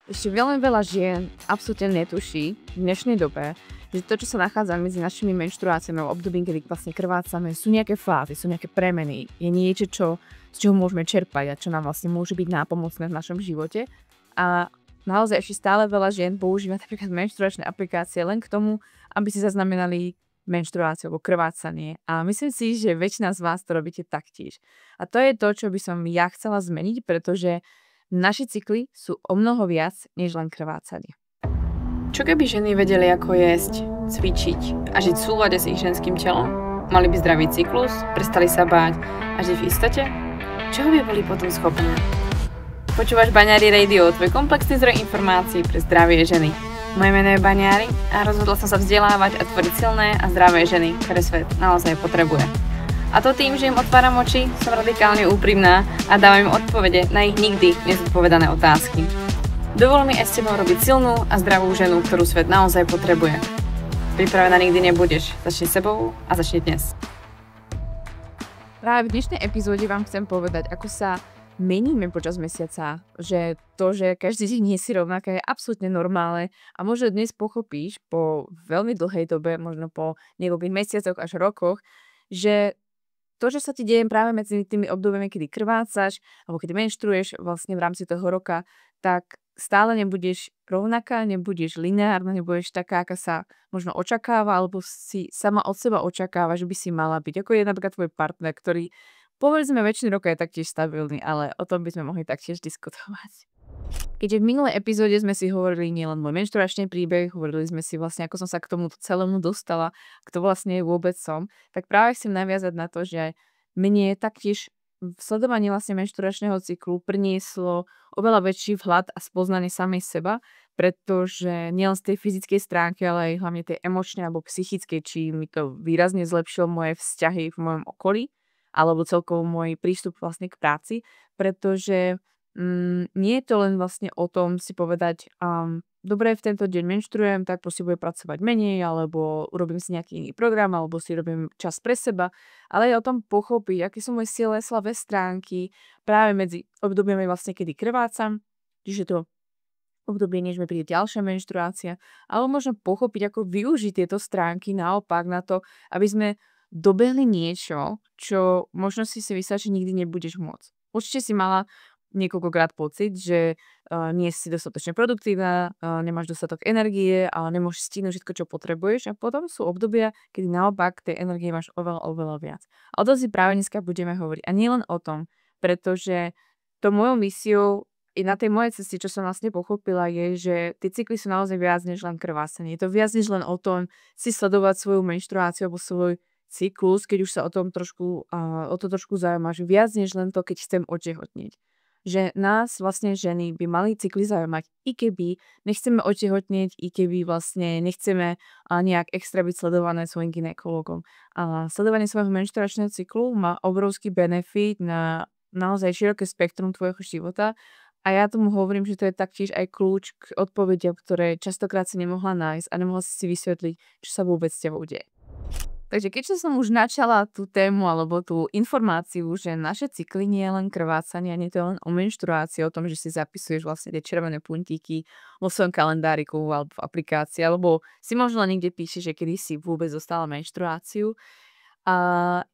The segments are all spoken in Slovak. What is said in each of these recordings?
Ešte veľmi veľa žien absolútne netuší v dnešnej dobe, že to, čo sa nachádza medzi našimi menštruáciami a obdobím, kedy vlastne krvácame, sú nejaké fázy, sú nejaké premeny. Je niečo, z čoho môžeme čerpať a čo nám vlastne môže byť nápomocné v našom živote. A naozaj ešte stále veľa žien používa napríklad menštruačné aplikácie len k tomu, aby si zaznamenali menštruáciu alebo krvácanie. A myslím si, že väčšina z vás to robíte taktiež. A to je to, čo by som ja chcela zmeniť, pretože naše cykly sú o mnoho viac, než len krvácanie. Čo keby ženy vedeli, ako jesť, cvičiť a žiť v súlade s ich ženským telom? Mali by zdravý cyklus, prestali sa báť a žiť v istote? Čoho by boli potom schopné? Počúvaš Baňári Radio, tvoj komplexný zdroj informácií pre zdravie ženy. Moje meno je Baňári a rozhodla som sa vzdelávať a tvoriť silné a zdravé ženy, ktoré svet naozaj potrebuje. A to tým, že im otváram oči, som radikálne úprimná a dávam im odpovede na ich nikdy nezodpovedané otázky. Dovol mi aj s tebou robiť silnú a zdravú ženu, ktorú svet naozaj potrebuje. Pripravená nikdy nebudeš. Začni sebou a začni dnes. Práve v dnešnej epizóde vám chcem povedať, ako sa meníme počas mesiaca, že to, že každý deň nie si rovnaké, je absolútne normálne a možno dnes pochopíš po veľmi dlhej dobe, možno po niekoľkých mesiacoch až rokoch, že to, že sa ti deje práve medzi tými obdobiami, kedy krvácaš alebo kedy menštruuješ vlastne v rámci toho roka, tak stále nebudeš rovnaká, nebudeš lineárna, nebudeš taká, aká sa možno očakáva, alebo si sama od seba očakáva, že by si mala byť. Ako je napríklad tvoj partner, ktorý povedzme väčšinu roka je taktiež stabilný, ale o tom by sme mohli taktiež diskutovať. Keďže v minulej epizóde sme si hovorili nielen môj menštruačný príbeh, hovorili sme si vlastne, ako som sa k tomu celému dostala, kto vlastne vôbec som, tak práve chcem naviazať na to, že mne taktiež sledovanie vlastne menštruačného cyklu prinieslo oveľa väčší vhľad a spoznanie samej seba, pretože nielen z tej fyzickej stránky, ale aj hlavne tej emočnej alebo psychickej, či mi to výrazne zlepšilo moje vzťahy v mojom okolí, alebo celkovo môj prístup vlastne k práci, pretože nie je to len vlastne o tom si povedať, dobre, v tento deň menštruujem, tak proste budem pracovať menej, alebo urobím si nejaký iný program, alebo si robím čas pre seba, ale je o tom pochopiť, aké sú moje silné slabé stránky práve medzi obdobiami vlastne, kedy krvácam, čiže to obdobie, než mi príde ďalšia menštruácia, alebo možno pochopiť, ako využiť tieto stránky naopak na to, aby sme dobehli niečo, čo možno si myslíš, že nikdy nebudeš môcť. Určite si mala niekoľkokrát pocit, že nie si dostatočne produktívna, nemáš dostatok energie a nemôžeš stihnúť všetko, čo potrebuješ, a potom sú obdobia, kedy naopak tej energie máš oveľa viac. A o tom si práve dneska budeme hovoriť. A nielen o tom, pretože to mojou misiou i na tej mojej ceste, čo som vlastne pochopila, je, že tie cykly sú naozaj viac než len krvásenie. Je to viac než len o tom si sledovať svoju menštruáciu alebo svoj cyklus, keď už sa o to trošku zaujímaš. Viac než len to, keď chcem otehotnieť. Že nás vlastne ženy by mali cykly zaujímať, i keby nechceme otehotnieť, i keby vlastne nechceme nejak extra byť sledované svojim gynekologom. A sledovanie svojho menštruačného cyklu má obrovský benefit na naozaj široké spektrum tvojho života. A ja tomu hovorím, že to je taktiež aj kľúč k odpovediam, ktoré častokrát si nemohla nájsť a nemohla si vysvetliť, čo sa vôbec s tebou deje. Takže keďže som už načala tú tému alebo tú informáciu, že naše cykly nie je len krvácanie, nie je to len o menštruácii, o tom, že si zapisuješ vlastne tie červené puntíky vo svojom kalendáriku alebo v aplikácii, alebo si možno niekde píšeš, že kedy si vôbec dostala menštruáciu. A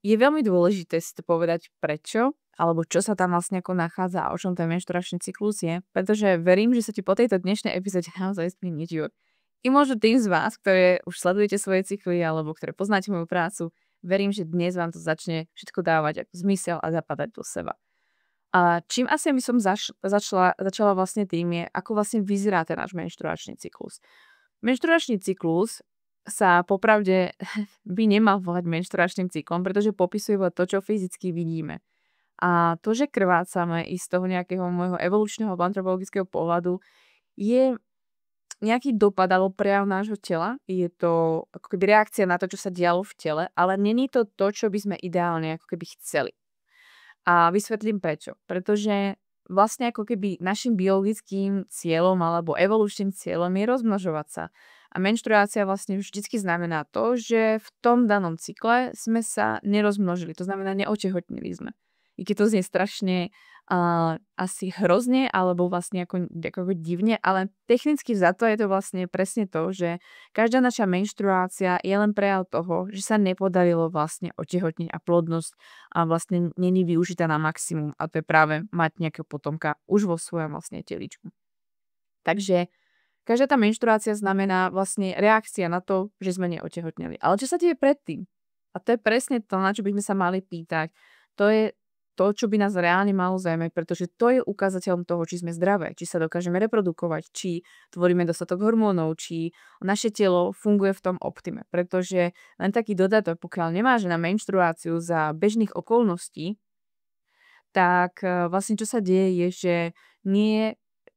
je veľmi dôležité si to povedať prečo, alebo čo sa tam vlastne ako nachádza a o čom ten menštruačný cyklus je, pretože verím, že sa ti po tejto dnešnej epizóde naozaj zmení život. I možno tým z vás, ktoré už sledujete svoje cykly alebo ktoré poznáte moju prácu, verím, že dnes vám to začne všetko dávať ako zmysel a zapadať do seba. A čím asi by som začala vlastne tým je, ako vlastne vyzerá ten náš menštruačný cyklus. Menštruačný cyklus sa popravde by nemal volať menštruačným cyklom, pretože popisuje to, čo fyzicky vidíme. A to, že krvácame i z toho nejakého môjho evolučného antropologického pohľadu, je nejaký dopad alebo prejav nášho tela. Je to ako keby reakcia na to, čo sa dialo v tele, ale není to to, čo by sme ideálne ako keby chceli. A vysvetlím prečo. Pretože vlastne ako keby našim biologickým cieľom alebo evolučným cieľom je rozmnožovať sa. A menštruácia vlastne vždycky znamená to, že v tom danom cykle sme sa nerozmnožili. To znamená, neotehotnili sme. I keď to znie strašne asi hrozne, alebo vlastne ako divne, ale technicky vzato je to vlastne presne to, že každá naša menštruácia je len prejav toho, že sa nepodarilo vlastne otehotniť a plodnosť a vlastne není využitá na maximum. A to je práve mať nejakého potomka už vo svojom vlastne teličku. Takže každá tá menštruácia znamená vlastne reakcia na to, že sme neotehotneli. Ale čo sa deje predtým? A to je presne to, na čo by sme sa mali pýtať. To je to, čo by nás reálne malo zaujímať, pretože to je ukázateľom toho, či sme zdravé, či sa dokážeme reprodukovať, či tvoríme dostatok hormónov, či naše telo funguje v tom optime. Pretože len taký dodatok, pokiaľ nemáš na menštruáciu za bežných okolností, tak vlastne čo sa deje je, že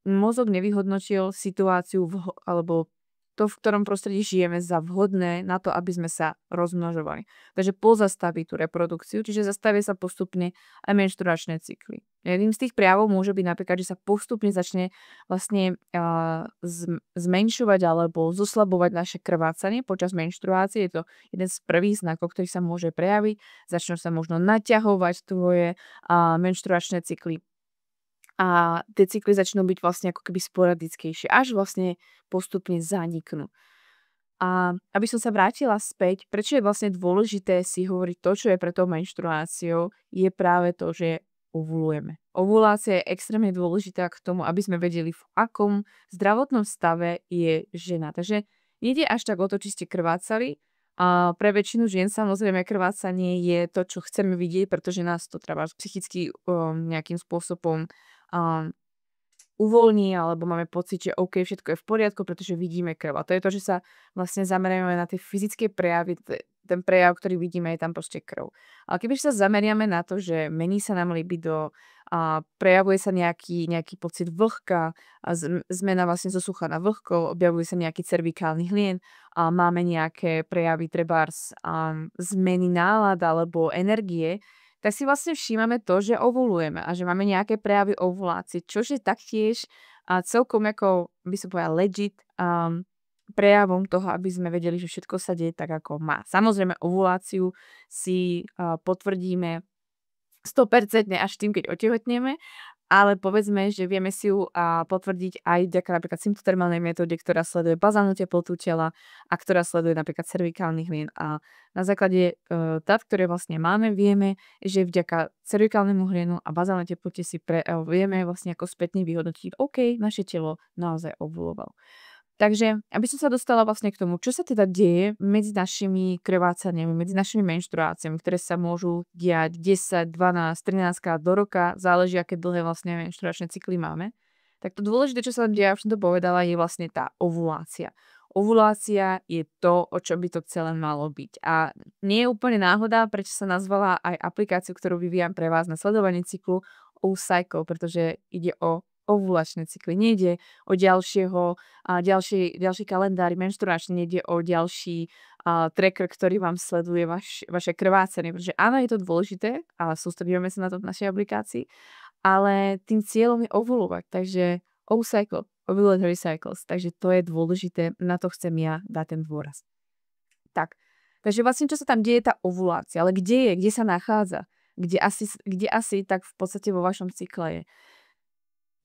mozog nevyhodnotil situáciu alebo to, v ktorom prostredí žijeme, za vhodné na to, aby sme sa rozmnožovali. Takže pozastaví tú reprodukciu, čiže zastavia sa postupne aj menštruačné cykly. Jedným z tých prejavov môže byť napríklad, že sa postupne začne vlastne zmenšovať alebo zoslabovať naše krvácanie počas menštruácie. Je to jeden z prvých znakov, ktorý sa môže prejaviť. Začnú sa možno naťahovať tvoje menštruačné cykly. A tie cykly začnú byť vlastne ako keby sporadickejšie, až vlastne postupne zaniknú. A aby som sa vrátila späť, prečo je vlastne dôležité si hovoriť to, čo je pre tou menštruáciou, je práve to, že ovulujeme. Ovulácia je extrémne dôležitá k tomu, aby sme vedeli, v akom zdravotnom stave je žena. Takže nejde až tak o to, či ste krvácali. A pre väčšinu žien samozrejme krvácanie je to, čo chceme vidieť, pretože nás to treba psychicky nejakým spôsobom uvoľní, alebo máme pocit, že OK, všetko je v poriadku, pretože vidíme krv. A to je to, že sa vlastne zameriame na tie fyzické prejavy, ten prejav, ktorý vidíme, je tam proste krv. Ale keby sa zameriame na to, že mení sa nám libido, prejavuje sa nejaký pocit vlhka, zmena vlastne zo sucha na vlhko, objavuje sa nejaký cervikálny hlien, máme nejaké prejavy trebárs zmeny nálad alebo energie, tak si vlastne všímame to, že ovulujeme a že máme nejaké prejavy ovulácie, čo je taktiež celkom ako by som povedala legit prejavom toho, aby sme vedeli, že všetko sa deje tak, ako má. Samozrejme, ovuláciu si potvrdíme 100% až tým, keď otehotneme, ale povedzme, že vieme si ju potvrdiť aj vďaka napríklad symptotermálnej metóde, ktorá sleduje bazálnu teplotu tela a ktorá sleduje napríklad cervikálny hlien. A na základe dát, ktoré vlastne máme, vieme, že vďaka cervikálnemu hlienu a bazálnej teplote si vieme vlastne ako spätne vyhodnotiť, OK, naše telo naozaj ovulovalo. Takže, aby som sa dostala vlastne k tomu, čo sa teda deje medzi našimi krvácaniami, medzi našimi menštruáciami, ktoré sa môžu diať 10, 12, 13 krát do roka, záleží, aké dlhé vlastne menštruačné cykly máme. Tak to dôležité, čo sa tam deje, už som to povedala, je vlastne tá ovulácia. Ovulácia je to, o čo by to celé malo byť. A nie je úplne náhoda, prečo sa nazvala aj aplikáciu, ktorú vyvíjam pre vás na sledovanie cyklu oocycle, pretože ide o ovulačné cykly. Nejde o ďalší kalendár menštruačný, nejde o ďalší tracker, ktorý vám sleduje vaše krvácanie, pretože áno, je to dôležité a sústredíme sa na to v našej aplikácii, ale tým cieľom je ovulovať, takže oocycle, ovulatory cycles, takže to je dôležité, na to chcem ja dať ten dôraz. Takže vlastne čo sa tam deje, tá ovulácia, ale kde sa nachádza? Kde asi tak v podstate vo vašom cykle je.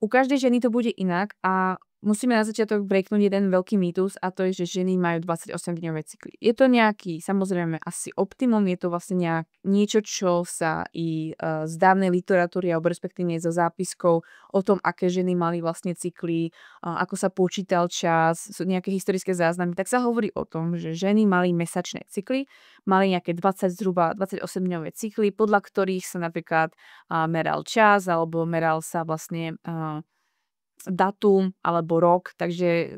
U každej ženy to bude inak a musíme na začiatok breaknúť jeden veľký mýtus a to je, že ženy majú 28-dňové cykly. Je to nejaký, samozrejme, asi optimum, je to vlastne niečo, čo sa i z dávnej literatúry alebo respektíve zo zápiskov o tom, aké ženy mali vlastne cykly, ako sa počítal čas, sú nejaké historické záznamy, tak sa hovorí o tom, že ženy mali mesačné cykly, mali nejaké zhruba 28-dňové cykly, podľa ktorých sa napríklad meral čas alebo meral sa vlastne datum alebo rok, takže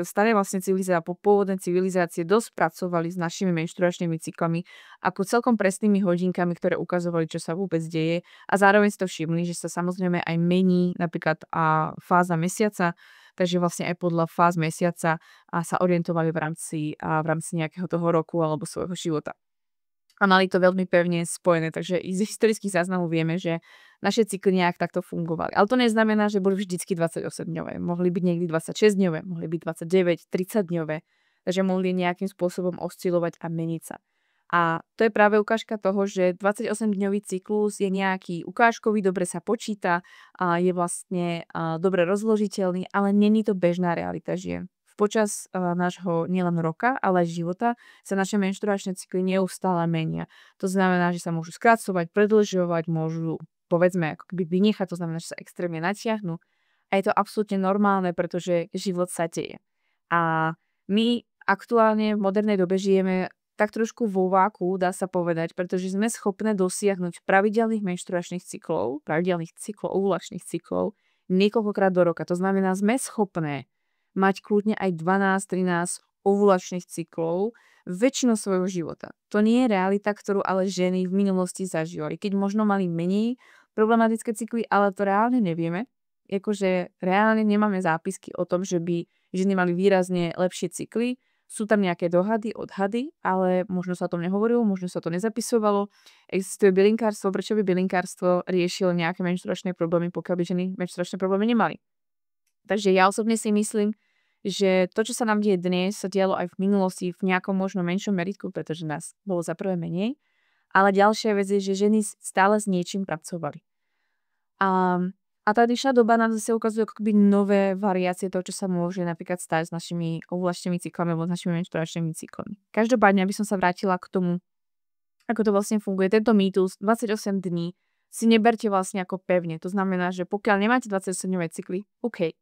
staré vlastne pôvodné civilizácie dosť pracovali s našimi menštruačnými cyklami ako celkom presnými hodinkami, ktoré ukazovali, čo sa vôbec deje a zároveň si to všimli, že sa samozrejme aj mení napríklad fáza mesiaca, takže vlastne aj podľa fáz mesiaca sa orientovali v rámci nejakého toho roku alebo svojho života. A mali to veľmi pevne spojené, takže z historických záznamov vieme, že naše cykly nejak takto fungovali. Ale to neznamená, že boli vždycky 28-dňové. Mohli byť niekdy 26-dňové, mohli byť 29, 30-dňové, takže mohli nejakým spôsobom oscilovať a meniť sa. A to je práve ukážka toho, že 28-dňový cyklus je nejaký ukážkový, dobre sa počíta a je vlastne dobre rozložiteľný, ale není to bežná realita žien. Počas nášho nielen roka, ale aj života sa naše menštruačné cykly neustále menia. To znamená, že sa môžu skracovať, predĺžovať, môžu povedzme ako keby vynechať, to znamená, že sa extrémne natiahnu. A je to absolútne normálne, pretože život sa deje. A my aktuálne v modernej dobe žijeme tak trošku vo váku, dá sa povedať, pretože sme schopné dosiahnuť pravidelných menštruačných cyklov, ovulačných cyklov niekoľkokrát do roka. To znamená, sme schopné mať kľudne aj 12-13 ovulačných cyklov väčšinu svojho života. To nie je realita, ktorú ale ženy v minulosti zažívali. Keď možno mali menej problematické cykly, ale to reálne nevieme. Akože reálne nemáme zápisky o tom, že by ženy mali výrazne lepšie cykly. Sú tam nejaké dohady, odhady, ale možno sa o tom nehovorilo, možno sa to nezapisovalo. Existuje bylinkárstvo, prečo by bylinkárstvo riešilo nejaké menštruačné problémy, pokiaľ by ženy menštruačné problémy nemali. Takže ja osobne si myslím, že to, čo sa nám deje dnes, sa dialo aj v minulosti v nejakom možno menšom meritku, pretože nás bolo za prvé menej. Ale ďalšia vec je, že ženy stále s niečím pracovali. A tá dnešná doba nám zase ukazuje ako keby nové variácie toho, čo sa môže napríklad stať s našimi ovulačnými cyklami alebo s našimi menštruačnými cyklami. Každopádne, aby som sa vrátila k tomu, ako to vlastne funguje. Tento mýtus 28 dní si neberte vlastne ako pevne. To znamená, že pokiaľ nemáte 27-dňové cykly, OK.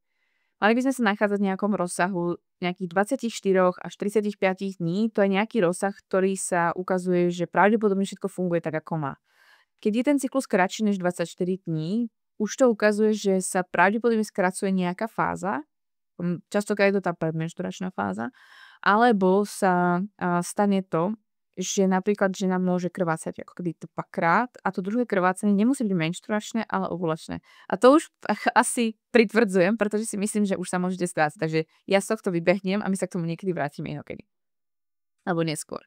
Mali by sme sa nachádzať v nejakom rozsahu nejakých 24 až 35 dní. To je nejaký rozsah, ktorý sa ukazuje, že pravdepodobne všetko funguje tak, ako má. Keď je ten cyklus kratší než 24 dní, už to ukazuje, že sa pravdepodobne skracuje nejaká fáza. Častokrát je to tá predmenštruačná fáza. Alebo sa stane to, že napríklad žena môže krvácať ako keby dvakrát a to druhé krvácanie nemusí byť menštruačné, ale ovulačné. A to už asi pritvrdzujem, pretože si myslím, že už sa môžete strácať. Takže ja sa k to vybehnem a my sa k tomu niekedy vrátime inokedy. Alebo neskôr.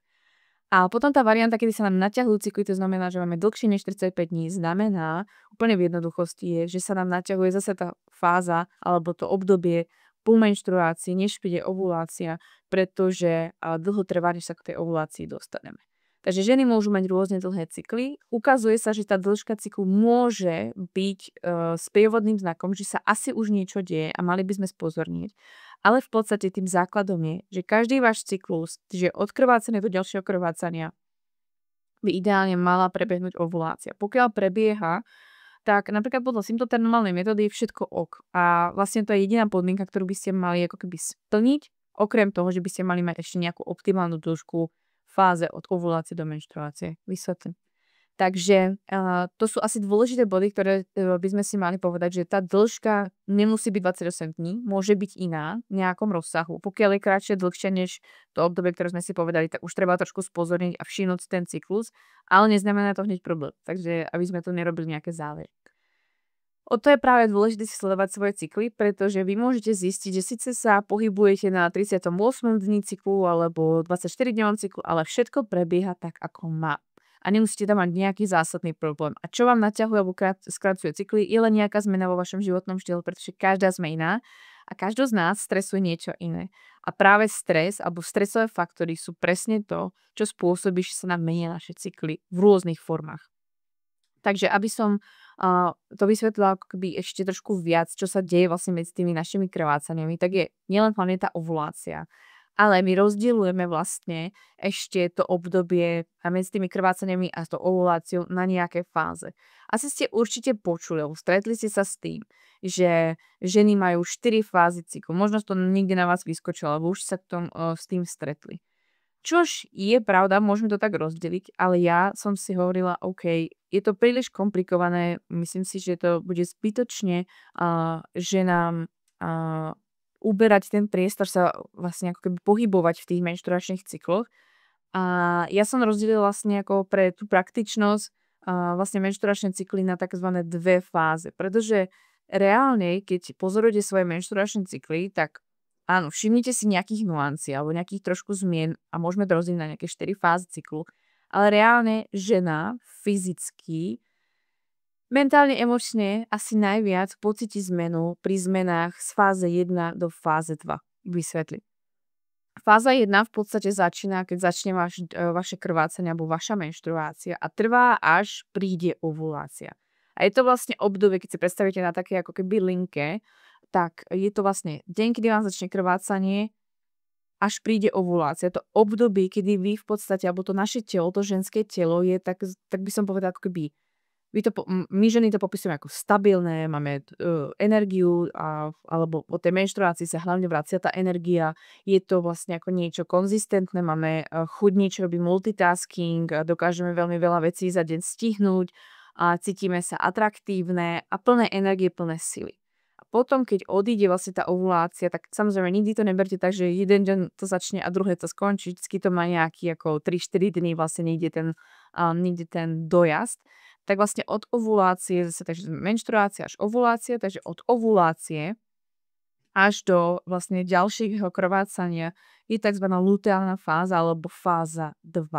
A potom tá varianta, kedy sa nám naťahujú cykly, to znamená, že máme dlhšie než 45 dní, znamená úplne v jednoduchosti je, že sa nám naťahuje zase tá fáza alebo to obdobie po menštruácii, než príde ovulácia, pretože dlho trvá, než sa k tej ovulácii dostaneme. Takže ženy môžu mať rôzne dlhé cykly. Ukazuje sa, že tá dĺžka cyklu môže byť sprievodným znakom, že sa asi už niečo deje a mali by sme spozornieť. Ale v podstate tým základom je, že každý váš cyklus, že od krvácania do ďalšieho krvácania, by ideálne mala prebehnúť ovulácia. Pokiaľ prebieha, tak napríklad podľa symptotermálnej metódy je všetko ok. A vlastne to je jediná podmienka, ktorú by ste mali ako keby splniť, okrem toho, že by ste mali mať ešte nejakú optimálnu dĺžku fáze od ovulácie do menštruácie. Vysvetlím. Takže to sú asi dôležité body, ktoré by sme si mali povedať, že tá dĺžka nemusí byť 28 dní, môže byť iná v nejakom rozsahu. Pokiaľ je kratšie, dlhšie než to obdobie, ktoré sme si povedali, tak už treba trošku spozorniť a všimnúť ten cyklus, ale neznamená to hneď problém. Takže aby sme tu nerobili nejaké závery. O to je práve dôležité si sledovať svoje cykly, pretože vy môžete zistiť, že síce sa pohybujete na 38. dní cyklu alebo 24-dňovom cyklu, ale všetko prebieha tak, ako má. A nemusíte tam mať nejaký zásadný problém. A čo vám naťahuje alebo skracuje cykly, je len nejaká zmena vo vašom životnom štýle, pretože každá sme iná a každý z nás stresuje niečo iné. A práve stres alebo stresové faktory sú presne to, čo spôsobí, že sa nám menia naše cykly v rôznych formách. Takže aby som to vysvetlila ako keby ešte trošku viac, čo sa deje vlastne medzi tými našimi krvácaniami, tak je nielen hlavne tá ovulácia, ale my rozdielujeme vlastne ešte to obdobie medzi tými krvácaniami a tou ovuláciou na nejaké fáze. Asi ste určite počuli, stretli ste sa s tým, že ženy majú 4 fázy cyklu. Možno to niekde na vás vyskočilo, alebo už sa s tým stretli. Čož je pravda, môžeme to tak rozdeliť, ale ja som si hovorila, OK, je to príliš komplikované, myslím si, že to bude zbytočne ženám uberať ten priestor sa vlastne ako keby pohybovať v tých menštruačných cykloch. A ja som rozdelila vlastne ako pre tú praktičnosť vlastne menštruačné cykly na takzvané 2 fáze, pretože reálne, keď pozorujete svoje menštruačné cykly, tak áno, všimnite si nejakých nuancií alebo nejakých trošku zmien a môžeme to rozdeliť na nejaké 4 fázy cyklu, ale reálne žena fyzicky, mentálne, emočne asi najviac pocíti zmenu pri zmenách z fáze 1 do fáze 2. Vysvetlím. V Fáza 1 v podstate začína, keď začne vaše krvácanie alebo vaša menštruácia a trvá, až príde ovulácia. A je to vlastne obdobie, keď si predstavíte na také ako keby linke, tak je to vlastne deň, kedy vám začne krvácanie, až príde ovulácia. To obdobie, kedy vy v podstate, alebo to naše telo, to ženské telo je tak by som povedala ako keby my ženy to popisujeme ako stabilné, máme energiu alebo po tej menštruácii sa hlavne vracia tá energia. Je to vlastne ako niečo konzistentné, máme chuť niečo robiť multitasking, dokážeme veľmi veľa vecí za deň stihnúť a cítime sa atraktívne a plné energie, plné sily. A potom, keď odíde vlastne tá ovulácia, tak samozrejme nikdy to neberte tak, že jeden deň to začne a druhé to skončí. Vždycky to má nejaký ako 3-4 dní vlastne niekde ten dojazd. Tak vlastne od ovulácie, takže menštruácia až ovulácia, takže od ovulácie až do vlastne ďalšieho krvácania je tzv. Luteálna fáza alebo fáza 2.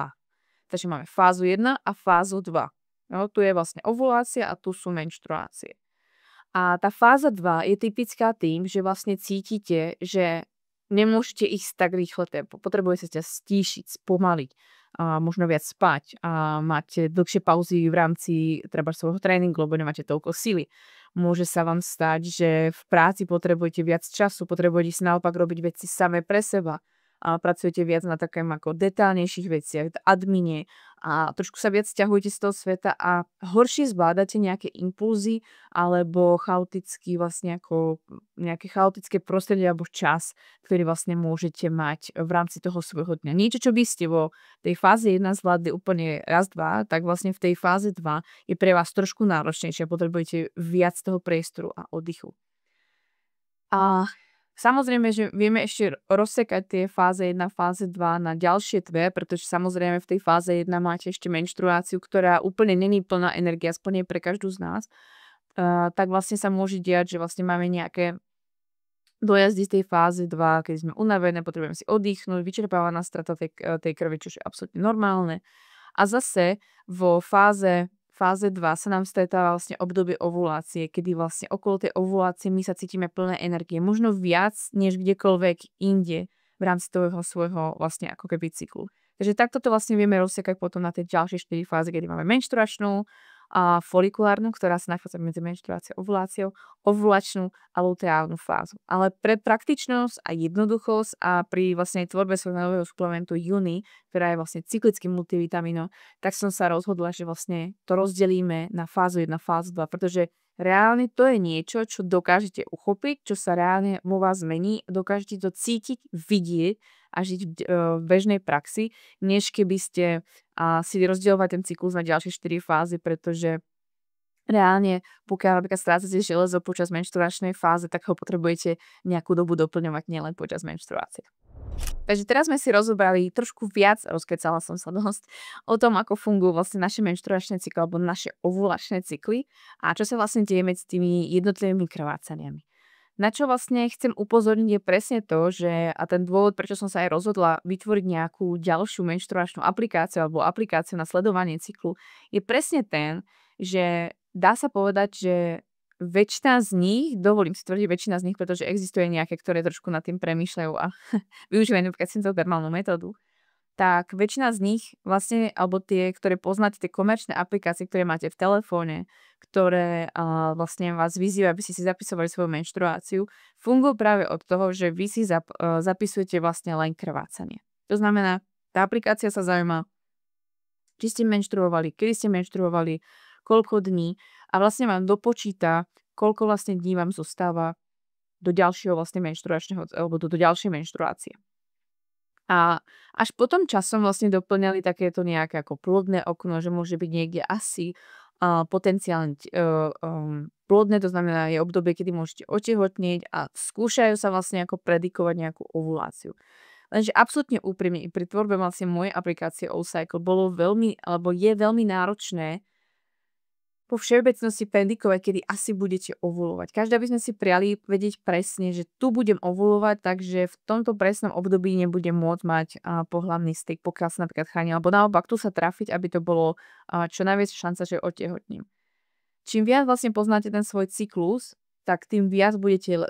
Takže máme fázu 1 a fázu 2. No, tu je vlastne ovulácia a tu sú menštruácie. A tá fáza 2 je typická tým, že vlastne cítite, že nemôžete ísť tak rýchle tempo. Potrebujete sa stíšiť, spomaliť. A možno viac spať a máte dlhšie pauzy v rámci treba svojho tréningu, lebo nemáte toľko sily. Môže sa vám stať, že v práci potrebujete viac času, potrebujete si naopak robiť veci samé pre seba a pracujete viac na takém ako detálnejších veciach, admine a trošku sa viac sťahujete z toho sveta a horšie zvládate nejaké impulzy alebo nejaké chaotické prostredie alebo čas, ktorý vlastne môžete mať v rámci toho svojho dňa. Niečo, čo by ste vo tej fáze 1 zvládli úplne raz, dva, tak vlastne v tej fáze 2 je pre vás trošku náročnejšie a potrebujete viac toho priestoru a oddychu. A samozrejme, že vieme ešte rozsekať tie fáze 1, fáze 2 na ďalšie dve, pretože samozrejme v tej fáze 1 máte ešte menštruáciu, ktorá úplne není plná energia, aspoň nie pre každú z nás. Tak vlastne sa môže diať, že vlastne máme nejaké dojazdy z tej fázy 2, keď sme unavené, potrebujeme si oddychnúť, vyčerpáva nás strata tej krvi, čo je absolútne normálne. A zase vo fáze 2 sa nám stretáva vlastne obdobie ovulácie, kedy vlastne okolo tej ovulácie my sa cítime plné energie. Možno viac, než kdekoľvek inde v rámci toho svojho vlastne ako keby cyklu. Takže takto to vlastne vieme rozsekať potom na tie ďalšie 4 fázy, kedy máme menštruačnú a folikulárnu, ktorá sa nachádza medzi menštruáciou a ovuláciou, ovulačnú a luteálnu fázu. Ale pre praktičnosť a jednoduchosť a pri vlastne tvorbe svojho nového suplementu Uni, ktorá je vlastne cyklickým multivitamínom, tak som sa rozhodla, že vlastne to rozdelíme na fázu 1, fázu 2, pretože reálne to je niečo, čo dokážete uchopiť, čo sa reálne vo vás zmení, dokážete to cítiť, vidieť a žiť v bežnej praxi, než keby ste si rozdielovať ten cyklus na ďalšie 4 fázy, pretože reálne, pokiaľ napríklad strácate železo počas menštruačnej fáze, tak ho potrebujete nejakú dobu doplňovať nielen počas menštruácie. Takže teraz sme si rozobrali trošku viac, rozkecala som sa dosť, o tom, ako fungujú vlastne naše menštruačné cykly alebo naše ovulačné cykly a čo sa vlastne deje medzi tými jednotlivými krvácaniami. Na čo vlastne chcem upozorniť je presne to, že a ten dôvod, prečo som sa aj rozhodla vytvoriť nejakú ďalšiu menštruačnú aplikáciu alebo aplikáciu na sledovanie cyklu, je presne ten, že dá sa povedať, že väčšina z nich, dovolím si tvrdiť väčšina z nich, pretože existuje nejaké, ktoré trošku nad tým premýšľajú a využívajú napríklad syntotermálnu metódu, tak väčšina z nich vlastne, alebo tie, ktoré poznáte, tie komerčné aplikácie, ktoré máte v telefóne, ktoré vlastne vás vyzývajú, aby ste si zapisovali svoju menštruáciu, fungujú práve od toho, že vy si zapisujete vlastne len krvácanie. To znamená, tá aplikácia sa zaujíma, či ste menštruovali, kedy ste menštruovali, koľko dní a vlastne vám dopočíta, koľko vlastne dní vám zostáva do ďalšieho vlastne menštruačného, alebo do ďalšej menštruácie. A až potom časom vlastne doplňali takéto nejaké ako plodné okno, že môže byť niekde asi potenciálne plodné, to znamená je obdobie, kedy môžete otehotnieť a skúšajú sa vlastne ako predikovať nejakú ovuláciu. Lenže absolútne úprimne i pri tvorbe vlastne mojej aplikácie O-Cycle bolo veľmi, alebo je veľmi náročné po všeobecnosti predikovať, kedy asi budete ovulovať. Každá by sme si priali vedieť presne, že tu budem ovulovať, takže v tomto presnom období nebudem môcť mať pohlavný styk, pokiaľ sa napríklad chráni, alebo naopak tu sa trafiť, aby to bolo čo najviac šanca, že otehotním. Čím viac vlastne poznáte ten svoj cyklus, tak tým viac budete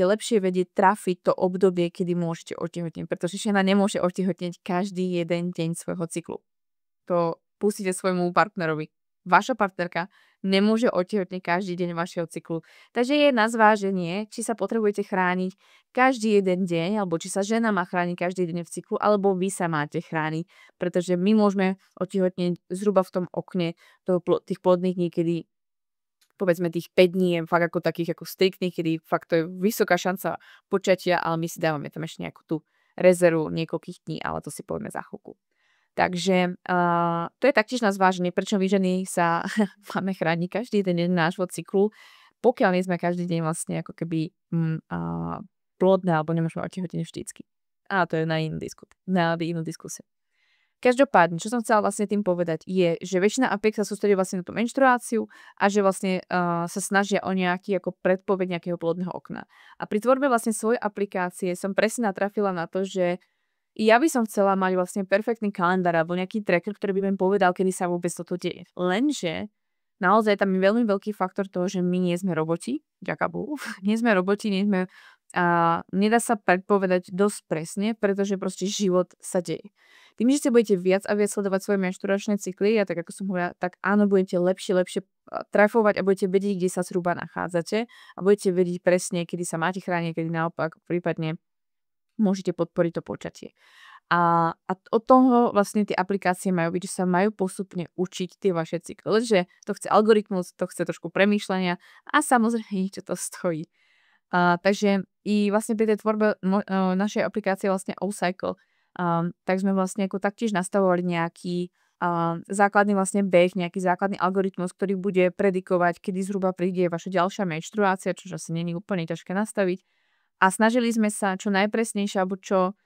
lepšie vedieť trafiť to obdobie, kedy môžete otehotnieť, pretože žena nemôže otehotnieť každý jeden deň svojho cyklu. To pustíte svojmu partnerovi. Vaša partnerka nemôže otehotnieť každý deň vašeho cyklu. Takže je na zváženie, či sa potrebujete chrániť každý jeden deň, alebo či sa žena má chrániť každý deň v cyklu, alebo vy sa máte chrániť. Pretože my môžeme otehotnieť zhruba v tom okne tých plodných dní, kedy povedzme tých 5 dní je fakt ako takých ako striktných, kedy fakt to je vysoká šanca počatia, ale my si dávame tam ešte nejakú tú rezervu niekoľkých dní, ale to si povieme za chvíľku. Takže to je taktiež na zváženie, prečo my ženy sa máme chrániť každý deň nášho cyklu, pokiaľ nie sme každý deň vlastne ako keby plodné alebo nemôžeme otehotnieť vždycky. A to je na inú diskusiu. Každopádne, čo som chcela vlastne tým povedať, je, že väčšina apiek sa sústredí vlastne na tú menštruáciu a že vlastne sa snažia o nejaký ako predpoveď nejakého plodného okna. A pri tvorbe vlastne svojej aplikácie som presne natrafila na to, že ja by som chcela mať vlastne perfektný kalendár alebo nejaký tracker, ktorý by mi povedal, kedy sa vôbec toto deje. Lenže naozaj tam je veľmi veľký faktor toho, že my nie sme roboti, ďaká Bohu, nie sme roboti, nedá sa predpovedať dosť presne, pretože proste život sa deje. Tým, že si budete viac a viac sledovať svoje menštruačné cykly a tak ako som hovorila, tak áno, budete lepšie trafovať a budete vedieť, kde sa zhruba nachádzate a budete vedieť presne, kedy sa máte chrániť, kedy naopak prípadne môžete podporiť to počatie. A od toho vlastne tie aplikácie majú byť, že sa majú postupne učiť tie vaše cykly. Lenže to chce algoritmus, to chce trošku premýšľania a samozrejme niečo to stojí. Takže i vlastne pri tej tvorbe našej aplikácie vlastne O-Cycle, tak sme vlastne ako taktiež nastavovali nejaký základný vlastne beh, nejaký základný algoritmus, ktorý bude predikovať, kedy zhruba príde vaša ďalšia menštruácia, čo asi nie je úplne ťažké nastaviť. A snažili sme sa čo najpresnejšie, alebo čo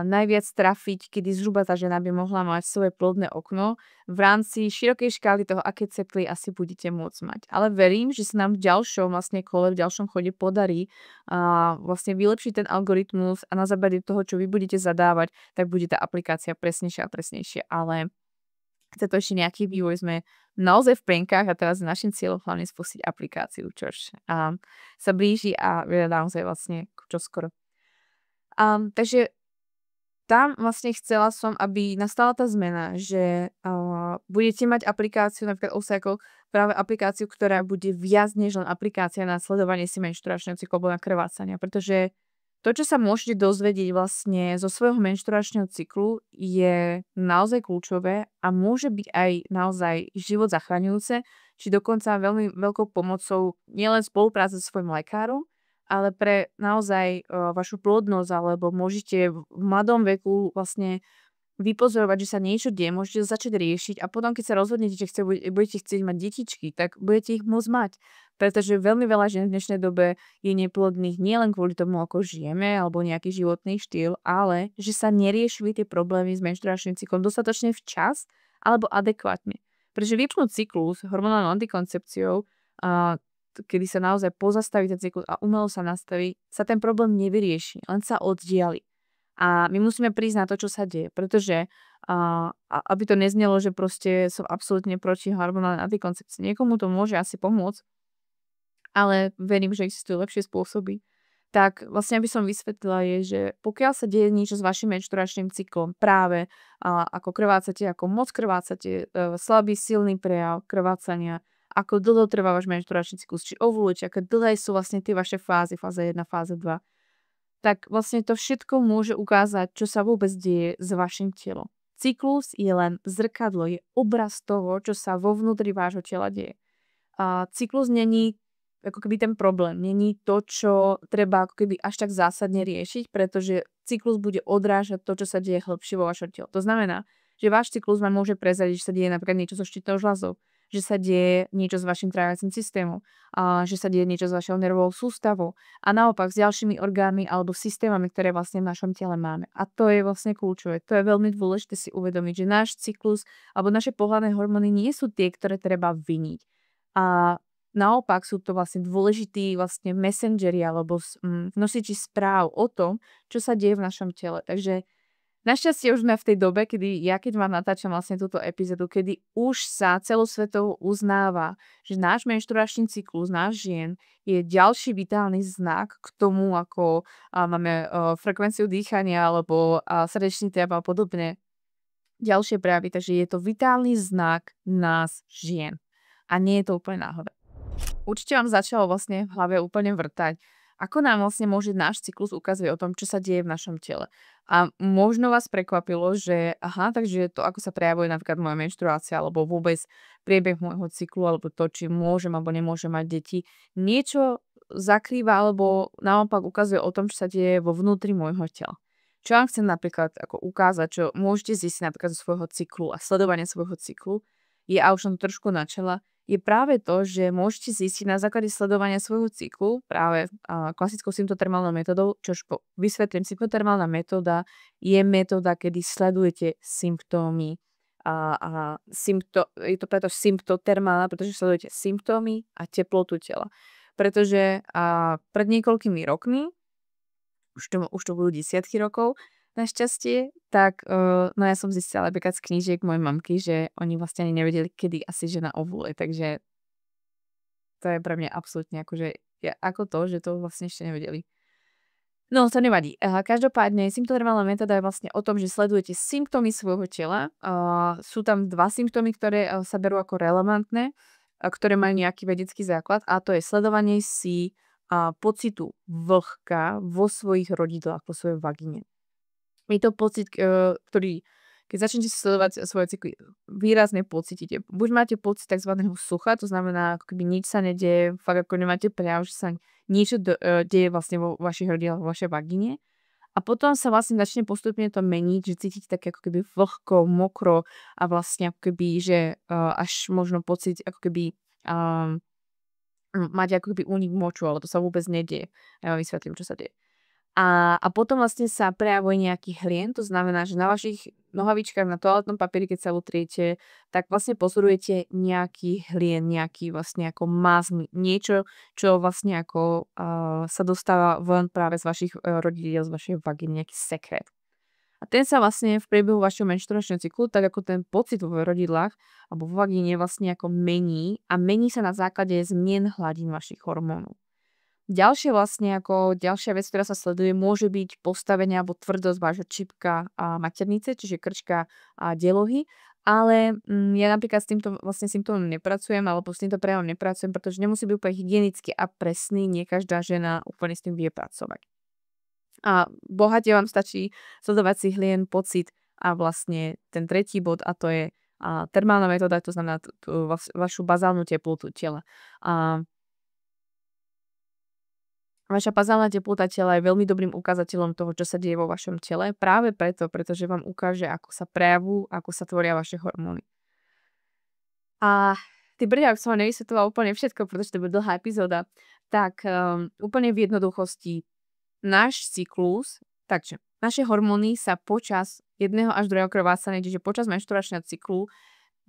najviac trafiť, kedy zhruba tá žena by mohla mať svoje plodné okno v rámci širokej škály toho, aké cykly asi budete môcť mať. Ale verím, že sa nám v ďalšom vlastne kole, v ďalšom chode podarí vlastne vylepšiť ten algoritmus a na základe toho, čo vy budete zadávať, tak bude tá aplikácia presnejšia a presnejšia. Ale chce to ešte nejaký vývoj, sme naozaj v plienkach a teraz našim cieľom hlavne spustiť aplikáciu, čož sa blíži a naozaj vlastne čoskoro. Takže tam vlastne chcela som, aby nastala tá zmena, že budete mať aplikáciu, napríklad O-Cycle, práve aplikáciu, ktorá bude viac než len aplikácia na sledovanie si menštruačného cyklu alebo na krvácania, pretože to, čo sa môžete dozvedieť vlastne zo svojho menštruačného cyklu je naozaj kľúčové a môže byť aj naozaj život zachraňujúce, či dokonca veľmi veľkou pomocou nielen spolupráce so svojím lekárom, ale pre naozaj vašu plodnosť, alebo môžete v mladom veku vlastne vypozorovať, že sa niečo deje, môžete začať riešiť a potom, keď sa rozhodnete, že budete chcieť mať detičky, tak budete ich môcť mať. Pretože veľmi veľa žien v dnešnej dobe je neplodných nielen kvôli tomu, ako žijeme, alebo nejaký životný štýl, ale že sa neriešili tie problémy s menštruačným cyklom dostatočne včas alebo adekvátne. Pretože vypnúť cyklus hormonálnou antikoncepciou, kedy sa naozaj pozastaví ten cyklus a umelo sa nastaví, sa ten problém nevyrieši, len sa oddiali. A my musíme prísť na to, čo sa deje, pretože aby to neznelo, že proste som absolútne proti hormonálnej antikoncepcii. Niekomu to môže asi pomôcť, ale verím, že existujú lepšie spôsoby. Tak vlastne by som vysvetlila je, že pokiaľ sa deje niečo s vašim menštruačným cyklom, práve ako krvácate, ako moc krvácate, slabý, silný prejav krvácania, ako dlho trvá váš menštruačný cyklus, či ovulujete, aké dlhé sú vlastne tie vaše fázy, fáza 1, fáza 2, tak vlastne to všetko môže ukázať, čo sa vôbec deje s vašim telom. Cyklus je len zrkadlo, je obraz toho, čo sa vo vnútri vášho tela deje. A cyklus není ako keby ten problém, není to, čo treba ako keby až tak zásadne riešiť, pretože cyklus bude odrážať to, čo sa deje hlbšie vo vašom tele. To znamená, že váš cyklus vám môže prezradiť, že sa deje napríklad niečo so štítnou žľazou, že sa deje niečo s vašim tráviacím systémom, že sa deje niečo s vašou nervovou sústavou a naopak s ďalšími orgánmi alebo systémami, ktoré vlastne v našom tele máme. A to je vlastne kľúčové. To je veľmi dôležité si uvedomiť, že náš cyklus alebo naše pohlavné hormóny nie sú tie, ktoré treba viniť. A naopak sú to vlastne dôležití vlastne messengeri alebo nosiči správ o tom, čo sa deje v našom tele. Takže Našťastie už sme v tej dobe, kedy keď vám natáčam vlastne túto epizódu, kedy už sa celosvetovo uznáva, že náš menštruačný cyklus, náš žien, je ďalší vitálny znak k tomu, ako máme frekvenciu dýchania alebo srdečný tep a podobne. Ďalšie prejavy, takže je to vitálny znak nás žien. A nie je to úplne náhoda. Určite vám začalo vlastne v hlave úplne vrtať, ako nám vlastne môže náš cyklus ukazuje o tom, čo sa deje v našom tele. A možno vás prekvapilo, že takže to, ako sa prejavuje napríklad moja menštruácia, alebo vôbec priebeh môjho cyklu, alebo to, či môžem alebo nemôžem mať deti, niečo zakrýva alebo naopak ukazuje o tom, čo sa deje vo vnútri môjho tela. Čo vám chcem napríklad ako ukázať, čo môžete zistiť napríklad zo svojho cyklu a sledovania svojho cyklu, a už som to trošku načala, je práve to, že môžete zistiť na základe sledovania svojho cyklu práve klasickou symptotermálnou metódou, čož vysvetlím, symptotermálna metóda je metóda, kedy sledujete symptómy je to preto symptotermálna, pretože sledujete symptómy a teplotu tela. Pretože pred niekoľkými rokmi, už to budú desiatky rokov, našťastie, tak ja som zistila napríklad z knížiek mojej mamky, že oni vlastne ani nevedeli, kedy asi žena ovuluje, takže to je pre mňa absolútne akože ako to, že to vlastne ešte nevedeli. No, to nevadí. Každopádne, symptotermálna metóda je vlastne o tom, že sledujete symptómy svojho tela. Sú tam 2 symptómy, ktoré sa berú ako relevantné, ktoré majú nejaký vedecký základ, a to je sledovanie si pocitu vlhka vo svojich rodidlách, vo svojej vagíne. Je to pocit, ktorý, keď začnete sledovať svoje cykly, výrazne pocítite. Buď máte pocit tzv. Sucha, to znamená, ako keby nič sa nedieje, fakt ako nemáte prejav, že sa niečo deje vlastne vo vašich rodinách, vo vašej vagíne. A potom sa vlastne začne postupne to meniť, že cítite také ako keby vlhko, mokro a vlastne ako keby, že až možno pocit, ako keby máte ako keby únik moču, ale to sa vôbec nedieje. Ja vám vysvetlím, čo sa deje. A potom vlastne sa prejavuje nejaký hlien, to znamená, že na vašich nohavičkách, na toaletnom papieri, keď sa utriete, tak vlastne pozorujete nejaký hlien, nejaký vlastne ako mázmy, niečo, čo vlastne ako sa dostáva von práve z vašich rodidiel, z vašej vagíny, nejaký sekret. A ten sa vlastne v priebehu vašeho menštruačného cyklu, tak ako ten pocit vo rodidlách alebo vo vagíne vlastne ako mení a mení sa na základe zmien hladín vašich hormónov. Ďalšia vec, ktorá sa sleduje, môže byť postavenie alebo tvrdosť vášho čipka a maternice, čiže krčka a delohy, ale ja napríklad s týmto vlastne symptómom nepracujem, alebo s týmto prejavom nepracujem, pretože nemusí byť úplne hygienicky a presný, nie každá žena úplne s tým vie pracovať. A bohate vám stačí sledovať si hlien, pocit a vlastne ten tretí bod, a to je termálna metóda, to znamená vašu bazálnu teplotu tela. Vaša bazálna teplota tela je veľmi dobrým ukazateľom toho, čo sa deje vo vašom tele, práve preto, pretože vám ukáže, ako sa prejavujú, ako sa tvoria vaše hormóny. A ty brďa, ak som vám nevysvetlila úplne všetko, pretože to bude dlhá epizóda, tak úplne v jednoduchosti náš cyklus, takže naše hormóny sa počas 1. až 2. krvácania, čiže počas menštruačného cyklu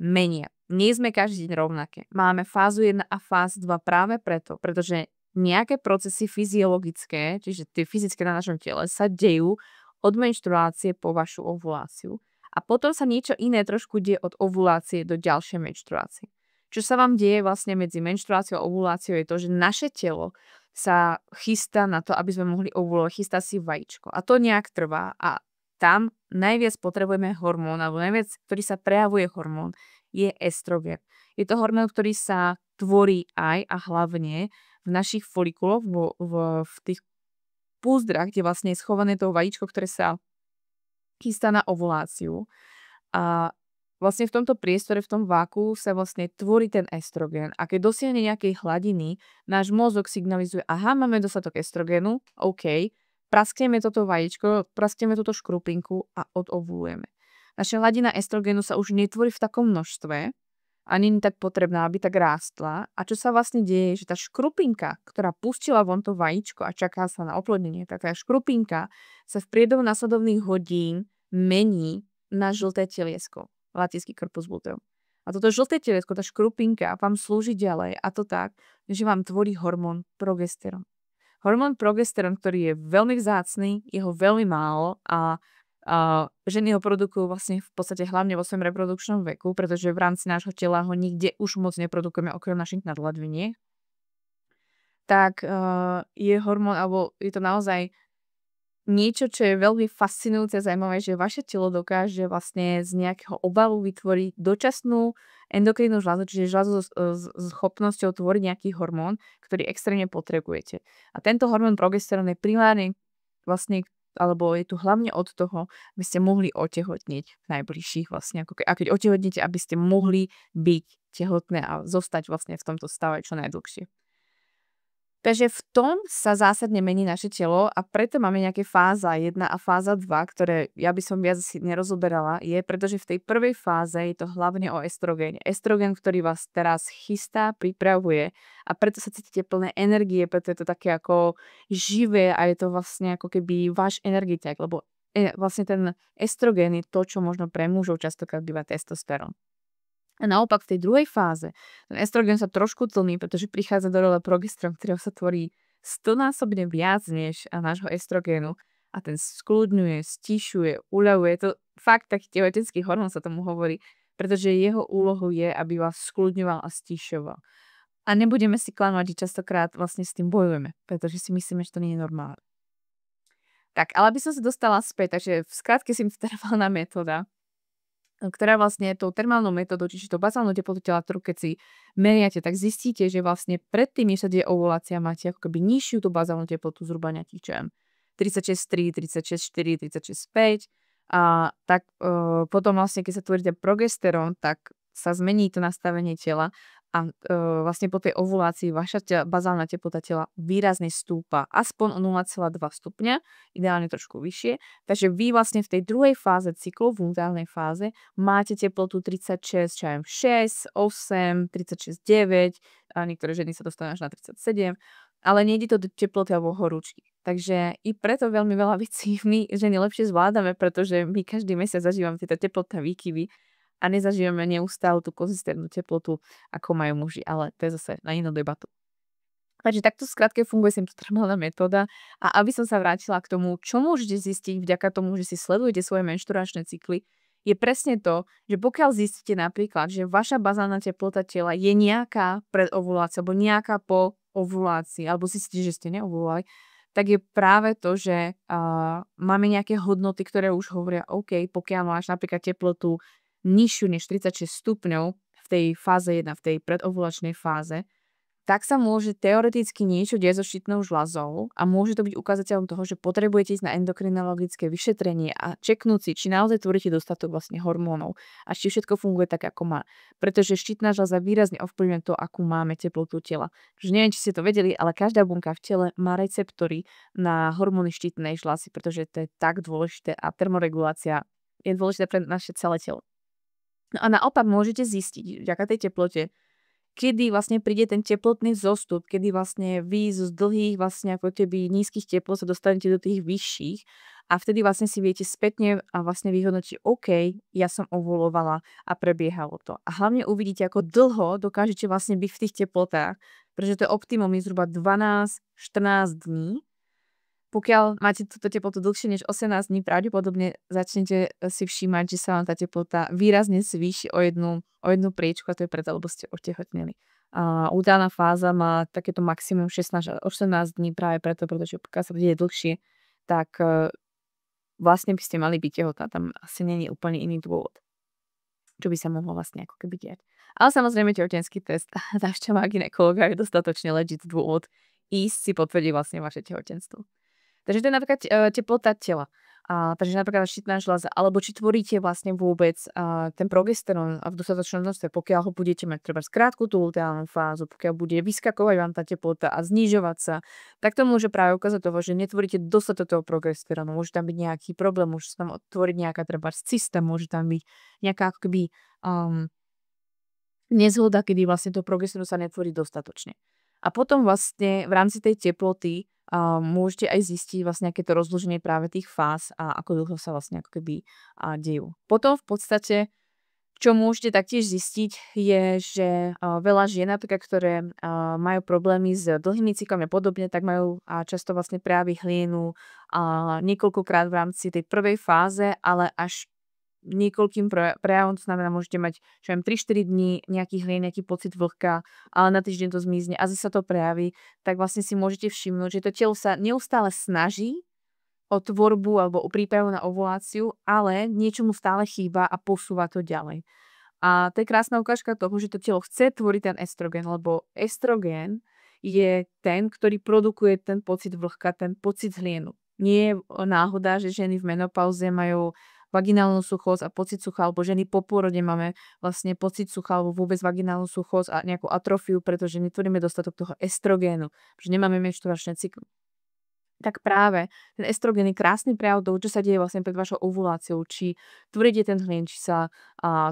menia. Nie sme každý deň rovnaké. Máme fázu 1 a fázu 2 práve preto, pretože nejaké procesy fyziologické, čiže tie fyzické na našom tele, sa dejú od menštruácie po vašu ovuláciu. A potom sa niečo iné trošku deje od ovulácie do ďalšej menštruácie. Čo sa vám deje vlastne medzi menštruáciou a ovuláciou je to, že naše telo sa chystá na to, aby sme mohli ovulovať, chystá si vajíčko. A to nejak trvá. A tam najviac potrebujeme hormón, alebo najviac, ktorý sa prejavuje hormón, je estrogen. Je to hormón, ktorý sa tvorí aj a hlavne v našich folikuloch, v tých púzdrach, kde vlastne je schované to vajíčko, ktoré sa chystá na ovuláciu. A vlastne v tomto priestore, v tom váku sa vlastne tvorí ten estrogen. A keď dosiahne nejakej hladiny, náš mozog signalizuje, máme dostatok estrogenu, OK, praskneme toto vajíčko, praskneme túto škrupinku a odovulujeme. Naša hladina estrogenu sa už netvorí v takom množstve, a nie je tak potrebná, aby tak rástla. A čo sa vlastne deje, že tá škrupinka, ktorá pustila von to vajíčko a čaká sa na oplodnenie, tak tá škrupinka sa v priebehu nasledovných hodín mení na žlté teliesko, latinský corpus luteum. A toto žlté teliesko, tá škrupinka vám slúži ďalej, a to tak, že vám tvorí hormón progesterón. Hormón progesterón, ktorý je veľmi vzácny, je ho veľmi málo a Ženy ho produkujú vlastne v podstate hlavne vo svojom reprodukčnom veku, pretože v rámci nášho tela ho nikde už moc neprodukujeme okrem našich nadladviniek. Tak je hormón, alebo je to naozaj niečo, čo je veľmi fascinujúce a zaujímavé, že vaše telo dokáže vlastne z nejakého obalu vytvoriť dočasnú endokrínnu žľazu, čiže žľazu s schopnosťou tvoriť nejaký hormón, ktorý extrémne potrebujete. A tento hormón progesterón je primárne vlastne, alebo je tu hlavne od toho, aby ste mohli otehotniť v najbližších vlastne, a keď otehotníte, aby ste mohli byť tehotné a zostať vlastne v tomto stave čo najdlhšie. Takže v tom sa zásadne mení naše telo a preto máme nejaké fáza 1 a fáza 2, ktoré ja by som viac asi nerozoberala, pretože v tej prvej fáze je to hlavne o estrogéne. Estrogen, ktorý vás teraz chystá, pripravuje a preto sa cítite plné energie, preto je to také ako živé a je to vlastne ako keby váš energiťak, lebo vlastne ten estrogén je to, čo možno pre mužov častokrát býva testosterón. A naopak v tej druhej fáze ten estrogen sa trošku tlmí, pretože prichádza do role progesterón, ktorého sa tvorí 100-násobne viac než nášho estrogénu a ten skľudňuje, stišuje, uľavuje. To fakt taký tehotenský hormón sa tomu hovorí, pretože jeho úlohou je, aby vás skľudňoval a stišoval. A nebudeme si klamovať, že častokrát vlastne s tým bojujeme, pretože si myslíme, že to nie je normálne. Tak, ale aby som sa dostala späť, takže v skratke symptotermálna metóda, ktorá vlastne tou termálnou metódou, čiže tou bazálnou teplotu tela, ktorú keď si meriate, tak zistíte, že vlastne predtým, než sa deje ovulácia, máte ako keby nižšiu tú bazálnu teplotu, zhruba nejakých, čo 36,3, 36,4, 36,5 a tak potom vlastne, keď sa tvorí ten progesterón, tak sa zmení to nastavenie tela a vlastne po tej ovulácii vaša bazálna teplota tela výrazne stúpa aspoň o 0,2 stupňa, ideálne trošku vyššie. Takže vy vlastne v tej druhej fáze cyklu, v luteálnej fáze, máte teplotu 36, 6, 8, 36, 9 a niektoré ženy sa dostanú až na 37, ale nejde to do teploty alebo horúčky. Takže i preto veľmi veľa vecí my ženy lepšie zvládame, pretože my každý mesiac zažívame tieto teplotné výkyvy a nezažívame neustále tú konzistentnú teplotu, ako majú muži, ale to je zase na inú debatu. Takže takto skratke funguje symptotermálna metóda a aby som sa vrátila k tomu, čo môžete zistiť vďaka tomu, že si sledujete svoje menštruačné cykly, je presne to, že pokiaľ zistíte napríklad, že vaša bazálna teplota tela je nejaká pred ovuláciou alebo nejaká po ovulácii, alebo zistíte, že ste neovulovali, tak je práve to, že máme nejaké hodnoty, ktoré už hovoria, OK, pokiaľ máš napríklad teplotu nižšiu než 36 stupňov v tej fáze 1, v tej predovulačnej fáze, tak sa môže teoreticky niečo deť so štítnou žľazou a môže to byť ukazateľom toho, že potrebujete ísť na endokrinologické vyšetrenie a čeknúť si, či naozaj tvoríte dostatok vlastne hormónov a či všetko funguje tak, ako má. Pretože štítna žľaza výrazne ovplyvňuje to, akú máme teplotu tela. Že neviem, či ste to vedeli, ale každá bunka v tele má receptory na hormóny štítnej žľazy, pretože to je tak dôležité a termoregulácia je dôležitá pre naše celé telo. No a naopak môžete zistiť vďaka tej teplote, kedy vlastne príde ten teplotný zostup, kedy vlastne vy z dlhých vlastne ako keby nízkych teplot sa dostanete do tých vyšších a vtedy vlastne si viete spätne a vlastne vyhodnotiť, OK, ja som ovulovala a prebiehalo to. A hlavne uvidíte, ako dlho dokážete vlastne byť v tých teplotách, pretože to je optimum je zhruba 12-14 dní. Pokiaľ máte túto teplotu dlhšie než 18 dní, pravdepodobne začnete si všímať, že sa vám tá teplota výrazne zvýši o jednu priečku a to je preto, lebo ste otehotneli. Luteálna fáza má takéto maximum 16 až 18 dní práve preto, pretože pokiaľ sa deje dlhšie, tak vlastne by ste mali byť tehotná. Tam asi nie je úplne iný dôvod, čo by sa mohlo vlastne ako keby diať. Ale samozrejme tehotenský test a návšteva gynekologa je dostatočne legit dôvod ísť si potvrdiť vlastne vaše tehotenstvo. Takže to je napríklad teplota tela. Takže napríklad štítna žľaza, alebo či tvoríte vlastne vôbec ten progesterón v dostatočnom množstve, pokiaľ ho budete mať treba krátku tú luteálnu fázu, pokiaľ bude vyskakovať vám tá teplota a znižovať sa, tak to môže práve ukázať toho, že netvoríte dostatok toho progesterónu. Môže tam byť nejaký problém, môže sa tam otvoriť nejaká treba cysta, môže tam byť nejaká akoby nezhoda, kedy vlastne to progesterónu sa netvorí dostatočne. A potom vlastne v rámci tej teploty môžete aj zistiť vlastne aké to rozloženie práve tých fáz a ako dlho sa vlastne ako keby dejú. Potom v podstate, Čo môžete taktiež zistiť je, že veľa žien napríklad, ktoré majú problémy s dlhými cyklami a podobne, tak majú často vlastne prejavy hlienu niekoľkokrát v rámci tej prvej fáze, ale až niekoľkým prejavom, to znamená, môžete mať 3-4 dní nejaký hlien, nejaký pocit vlhka, ale na týždeň to zmizne a zase sa to prejaví, tak vlastne si môžete všimnúť, že to telo sa neustále snaží o tvorbu alebo o prípravu na ovuláciu, ale niečo mu stále chýba a posúva to ďalej. A to je krásna ukážka toho, že to telo chce tvoriť ten estrogen, lebo estrogen je ten, ktorý produkuje ten pocit vlhka, ten pocit hlienu. Nie je náhoda, že ženy v menopauze majú vaginálnu suchosť a pocit sucha, alebo ženy po pôrode máme vlastne pocit sucha alebo vôbec vaginálnu suchosť a nejakú atrofiu, pretože netvoríme dostatok toho estrogénu, že nemáme menštruačné cykly. Tak práve ten estrogen je krásny prejav toho, čo sa deje vlastne pred vašou ovuláciou, či tvoríte ten hlien, či sa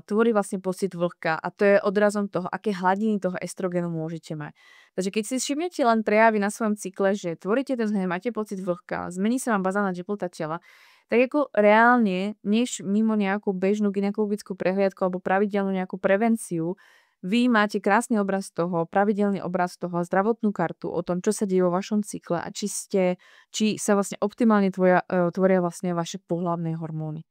tvorí vlastne pocit vlhka a to je odrazom toho, aké hladiny toho estrogenu môžete mať. Takže keď si všimnete len prejavy na svojom cykle, že tvoríte ten hlien, máte pocit vlhka, zmení sa vám bazálna teplota tela, tak ako reálne, než mimo nejakú bežnú gynekologickú prehliadku alebo pravidelnú nejakú prevenciu, vy máte krásny obraz toho, pravidelný obraz toho, zdravotnú kartu o tom, čo sa deje vo vašom cykle a či sa vlastne optimálne tvoria vlastne vaše pohlavné hormóny.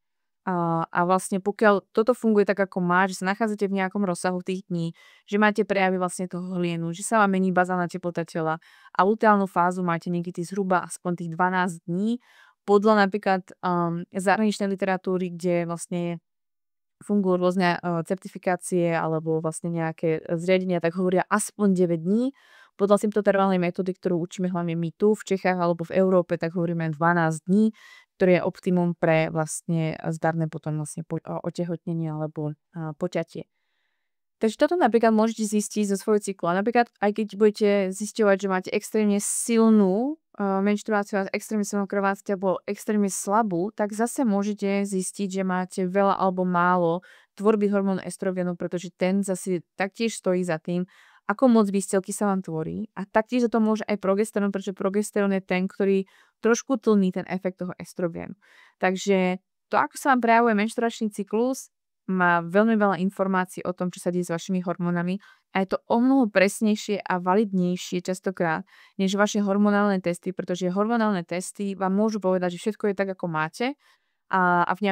A vlastne pokiaľ toto funguje tak, ako má, že sa nachádzate v nejakom rozsahu tých dní, že máte prejavy vlastne toho hlienu, že sa vám mení bazálna teplota tela a luteálnu fázu máte niekedy zhruba aspoň tých 12 dní, podľa napríklad zahraničnej literatúry, kde vlastne fungujú rôzne certifikácie alebo vlastne nejaké zriadenia, tak hovoria aspoň 9 dní. Podľa symptotermálnej metódy, ktorú učíme hlavne my tu v Čechách alebo v Európe, tak hovoríme 12 dní, ktoré je optimum pre vlastne zdarné potom vlastne otehotnenie alebo poťatie. Takže toto napríklad môžete zistiť zo svojho cyklu. A napríklad aj keď budete zisťovať, že máte extrémne silnú menštruáciu a extrémne silnú krvácť alebo extrémne slabú, tak zase môžete zistiť, že máte veľa alebo málo tvorby hormónu estrogenu, pretože ten zase taktiež stojí za tým, ako moc výstelky sa vám tvorí. A taktiež za to môže aj progesterón, pretože progesterón je ten, ktorý trošku tlní ten efekt toho estrogenu. Takže to, ako sa vám prejavuje menštruačný cyklus, má veľmi veľa informácií o tom, čo sa deje s vašimi hormónami a je to omnoho presnejšie a validnejšie častokrát než vaše hormonálne testy, pretože hormonálne testy vám môžu povedať, že všetko je tak, ako máte a v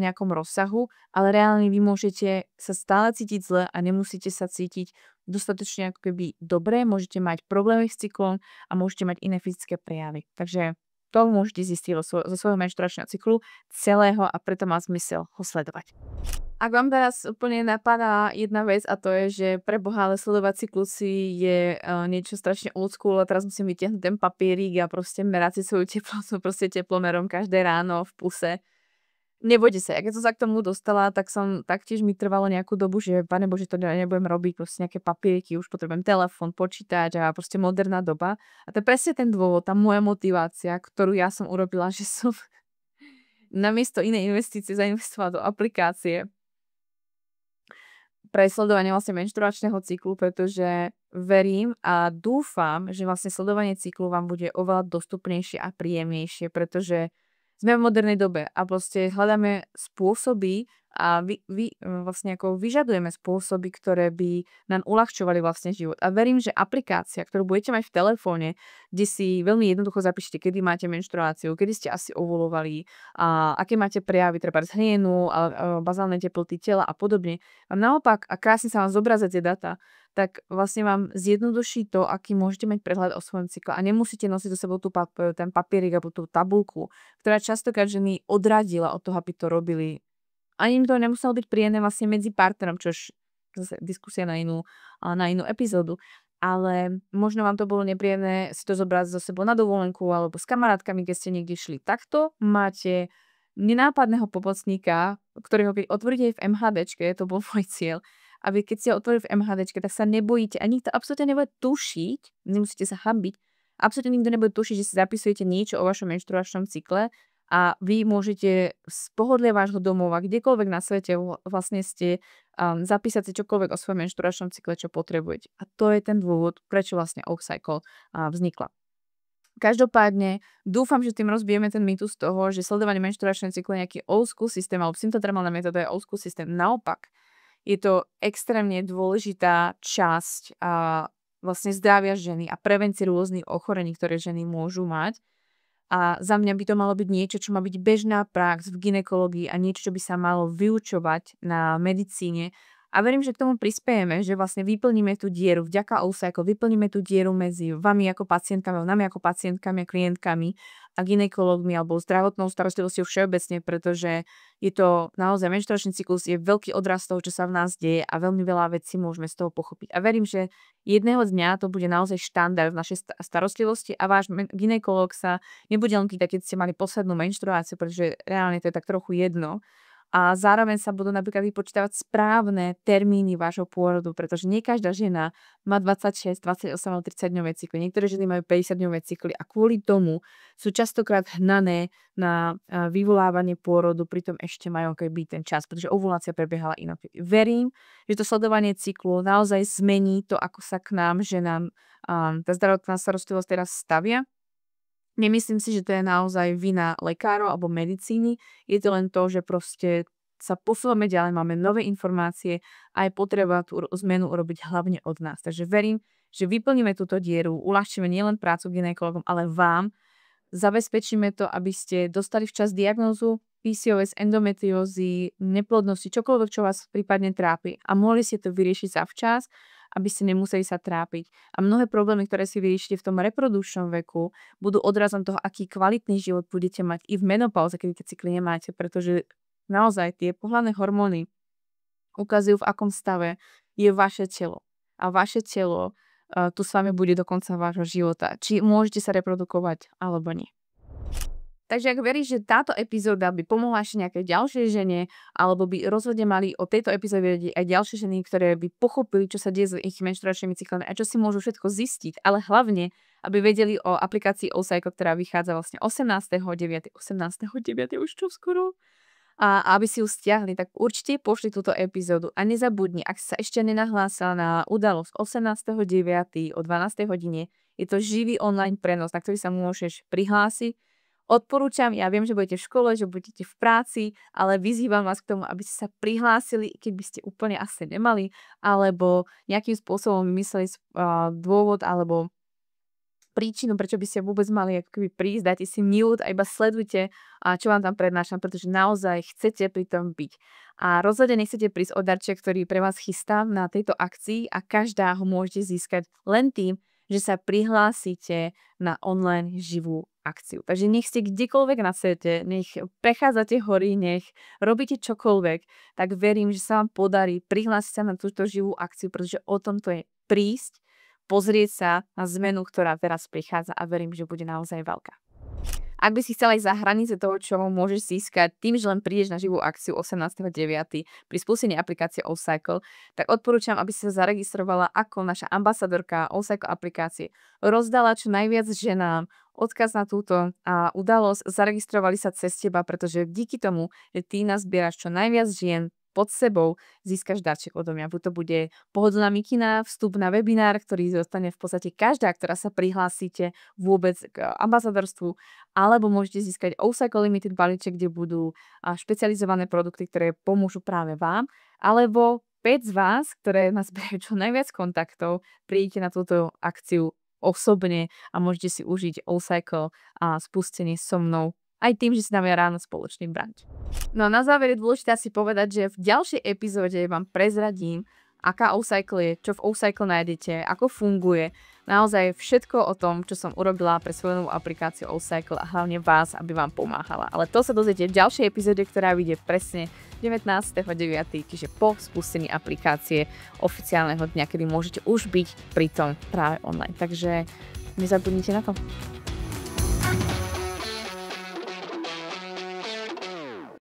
nejakom rozsahu, ale reálne vy môžete sa stále cítiť zle a nemusíte sa cítiť dostatočne ako keby dobre, môžete mať problémy s cyklom a môžete mať iné fyzické prejavy. Takže to môžete zistiť zo svojho menštruačného cyklu celého a preto má zmysel ho sledovať. Ak vám teraz úplne napadá jedna vec a to je, že pre Boha, ale sledovať cyklusy je niečo strašne old school a teraz musím vytiahnuť ten papierík a proste merať si svoju teplotu proste teplomerom každé ráno v puse. Nebojte sa, keď som sa k tomu dostala, tak som taktiež mi trvalo nejakú dobu, že pane Bože, to nebudem robiť, proste nejaké papieriky, už potrebujem telefón, počítač a proste moderná doba. A to je presne ten dôvod, tá moja motivácia, ktorú ja som urobila, že som namiesto inej investície zainvestovala do aplikácie pre sledovanie vlastne menštruačného cyklu, pretože verím a dúfam, že vlastne sledovanie cyklu vám bude oveľa dostupnejšie a príjemnejšie, pretože sme v modernej dobe a proste hľadáme spôsoby a vlastne ako vyžadujeme spôsoby, ktoré by nám uľahčovali vlastne život. A verím, že aplikácia, ktorú budete mať v telefóne, kde si veľmi jednoducho zapíšete, kedy máte menštruáciu, kedy ste asi ovulovali, a aké máte prejavy, treba z hlienu, bazálne teploty tela a podobne. A naopak, a krásne sa vám zobrazia tie data, tak vlastne vám zjednoduší to, aký môžete mať prehľad o svojom cykle a nemusíte nosiť do sebou ten papierik alebo tú tabuľku, ktorá častokrát ženy odradila od toho, aby to robili. Ani im to nemuselo byť príjemné vlastne medzi partnerom, čož zase diskusia na inú epizódu, ale možno vám to bolo nepríjemné si to zobrať so sebou na dovolenku alebo s kamarátkami, keď ste niekde šli. Takto máte nenápadného pomocníka, ktorého keď otvoríte v MHDčke, to bol môj cieľ, a vy keď ste ho otvorili v MHDčke, tak sa nebojíte a nikto absolútne nebude tušiť, nemusíte sa hanbiť, absolútne nikto nebude tušiť, že si zapisujete niečo o vašom menštruačnom cykle a vy môžete z pohodlia vášho domova, kdekoľvek na svete vlastne ste, zapísať si čokoľvek o svojom menštruačnom cykle, čo potrebujete. A to je ten dôvod, prečo vlastne OakCycle vznikla. Každopádne dúfam, že tým rozbijeme ten mýtus toho, že sledovanie menštruačného cyklu je nejaký old school systém alebo symptotermálna metóda je old school systém. Naopak, Je to extrémne dôležitá časť vlastne zdravia ženy a prevencie rôznych ochorení, ktoré ženy môžu mať. A za mňa by to malo byť niečo, čo má byť bežná prax v gynekológii a niečo, čo by sa malo vyučovať na medicíne. A verím, že k tomu prispiejeme, že vlastne vyplníme tú dieru, vďaka OSICLE, vyplníme tú dieru medzi vami ako pacientkami, nami ako pacientkami a klientkami a gynekológmi alebo zdravotnou starostlivosťou všeobecne, pretože je to naozaj menštruačný cyklus, je veľký odraz toho, čo sa v nás deje a veľmi veľa vecí môžeme z toho pochopiť. A verím, že jedného dňa to bude naozaj štandard v našej starostlivosti a váš gynekológ sa nebude len pýtať, keď ste mali poslednú menštruáciu, pretože reálne to je tak trochu jedno. A zároveň sa budú napríklad vypočítavať správne termíny vášho pôrodu, pretože nie každá žena má 26, 28 alebo 30 dňové cykly. Niektoré ženy majú 50 dňové cykly a kvôli tomu sú častokrát hnané na vyvolávanie pôrodu, pritom ešte majú keby ten čas, pretože ovulácia prebiehala inak. Verím, že to sledovanie cyklu naozaj zmení to, ako sa k nám ženám tá zdravotná starostlivosť teraz stavia. Nemyslím si, že to je naozaj vina lekárov alebo medicíny. Je to len to, že proste sa posúvame ďalej, máme nové informácie a je potreba tú zmenu urobiť hlavne od nás. Takže verím, že vyplníme túto dieru, uľahčíme nielen prácu gynekologom, ale vám. Zabezpečíme to, aby ste dostali včas diagnózu PCOS, endometriózy, neplodnosti, čokoľvek, čo vás prípadne trápi a mohli ste to vyriešiť zavčas, aby ste nemuseli sa trápiť. A mnohé problémy, ktoré si vyriešite v tom reprodukčnom veku, budú odrazom toho, aký kvalitný život budete mať i v menopauze, keď tie cykly nemáte, pretože naozaj tie pohlavné hormóny ukazujú, v akom stave je vaše telo. A vaše telo tu s vami bude do konca vášho života. Či môžete sa reprodukovať, alebo nie. Takže ak veríš, že táto epizóda by pomohla ešte nejakej ďalšej žene, alebo by rozhodne mali o tejto epizóde vedieť aj ďalšie ženy, ktoré by pochopili, čo sa deje s ich menštruačnými cyklami a čo si môžu všetko zistiť, ale hlavne, aby vedeli o aplikácii OSICLE, ktorá vychádza vlastne 18.9. už čo skoro. A aby si ju stiahli, tak určite pošli túto epizódu a nezabudni, ak sa ešte nenahlásila na udalosť 18.9. o 12. hodine, je to živý online prenos, na ktorý sa môžeš prihlásiť. Odporúčam, ja viem, že budete v škole, že budete v práci, ale vyzývam vás k tomu, aby ste sa prihlásili, keď by ste úplne asi nemali, alebo nejakým spôsobom vymysleli dôvod alebo príčinu, prečo by ste vôbec mali prísť, dajte si mute a iba sledujte, čo vám tam prednášam, pretože naozaj chcete pri tom byť. A rozhodne nechcete prísť o darček, ktorý pre vás chystám na tejto akcii a každá ho môžete získať len tým, že sa prihlásite na online živú akciu. Takže nech ste kdekoľvek na svete, nech prechádzate hory, nech robíte čokoľvek, tak verím, že sa vám podarí prihlásiť sa na túto živú akciu, pretože o tom to je prísť, pozrieť sa na zmenu, ktorá teraz prichádza a verím, že bude naozaj veľká. Ak by si chcela ísť za hranice toho, čo môžeš získať tým, že len prídeš na živú akciu 18.9. pri spustení aplikácie OSICLE, tak odporúčam, aby si sa zaregistrovala ako naša ambasadorka OSICLE aplikácie. Rozdala čo najviac ženám odkaz na túto udalosť, zaregistrovali sa cez teba, pretože díky tomu, že ty nazbieraš čo najviac žien pod sebou, získaš darček odo mňa. Buď to bude pohodlná mikina, vstup na webinár, ktorý zostane v podstate každá, ktorá sa prihlásite vôbec k ambasadorstvu, alebo môžete získať OSICLE Limited balíček, kde budú špecializované produkty, ktoré pomôžu práve vám, alebo 5 z vás, ktoré nazbierajú čo najviac kontaktov, prídete na túto akciu osobne a môžete si užiť OSICLE a spustenie so mnou. Aj tým, že si dáme ráno spoločný brunch. No a na záver je dôležité si povedať, že v ďalšej epizóde vám prezradím, aká OSICLE je, čo v OSICLE nájdete, ako funguje. Naozaj všetko o tom, čo som urobila pre svoju novú aplikáciu OSICLE a hlavne vás, aby vám pomáhala. Ale to sa dozviete v ďalšej epizóde, ktorá vyjde presne 19.9., čiže po spustení aplikácie oficiálneho dňa, kedy môžete už byť pri tom práve online. Takže nezabudnite na to.